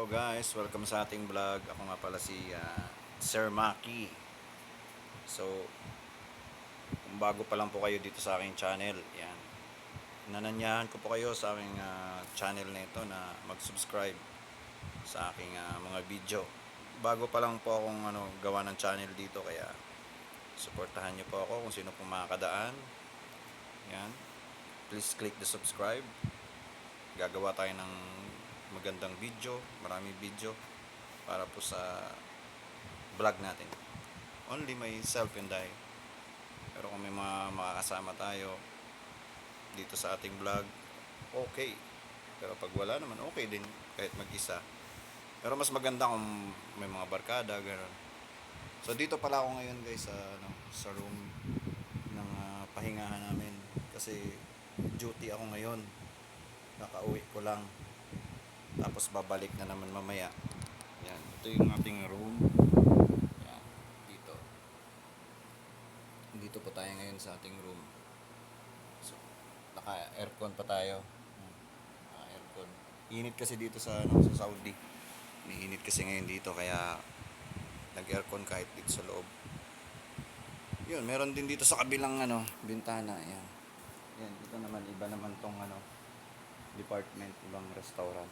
Hello guys, welcome sa ating vlog. Ako nga pala si Sir Maki. So, kung bago pa lang po kayo dito sa aking channel, yan. Nananyahan ko po kayo sa aking channel na ito na mag-subscribe sa aking mga video. Bago pa lang po akong gawa ng channel dito, kaya suportahan niyo po ako kung sino pong makakadaan. Yan. Please click the subscribe. Gagawa tayo ng magandang video, maraming video para po sa vlog natin. Only myself and I. Pero kung may mga makakasama tayo dito sa ating vlog, okay. Pero pag wala naman, okay din kahit mag-isa. Pero mas maganda kung may mga barkada, gano'n. So dito pala ako ngayon guys sa room ng pahingahan namin kasi duty ako ngayon. Nakauwi ko lang. Tapos babalik na naman mamaya. Yan, ito yung ating room. Yan, dito. Dito po tayo ngayon sa ating room. So, naka-aircon pa tayo. Naka-aircon. Init kasi dito sa Saudi. Mainit kasi ngayon dito kaya nag-aircon kahit dito sa loob. Yun, meron din dito sa kabilang bintana. Yan. Yan, dito naman iba naman tong department, ibang restaurant.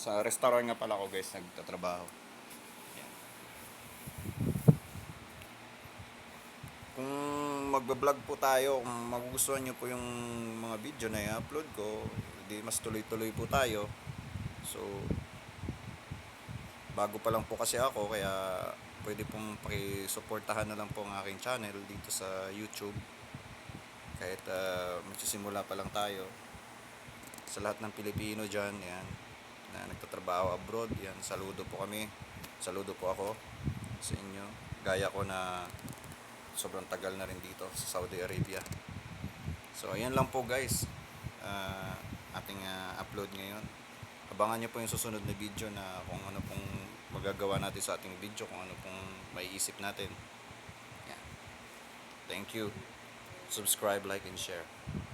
Sa restaurant nga pala ako guys nagtatrabaho. Yan. Kung magbablog po tayo, kung magugustuhan nyo po yung mga video na i-upload ko, di mas tuloy-tuloy po tayo. So bago pa lang po kasi ako, kaya pwede pong pakisuportahan na lang po ang aking channel dito sa YouTube. Kahit magsisimula pa lang tayo. Sa lahat ng Pilipino dyan, yan, na nagtatrabaho abroad, yan, saludo po kami. Saludo po ako sa inyo. Gaya ko na sobrang tagal na rin dito sa Saudi Arabia. So ayan lang po guys, ating upload ngayon. Abangan nyo po yung susunod na video na kung ano pong magagawa natin sa ating video, kung ano pong maiisip natin. Yan. Thank you. Subscribe, like, and share.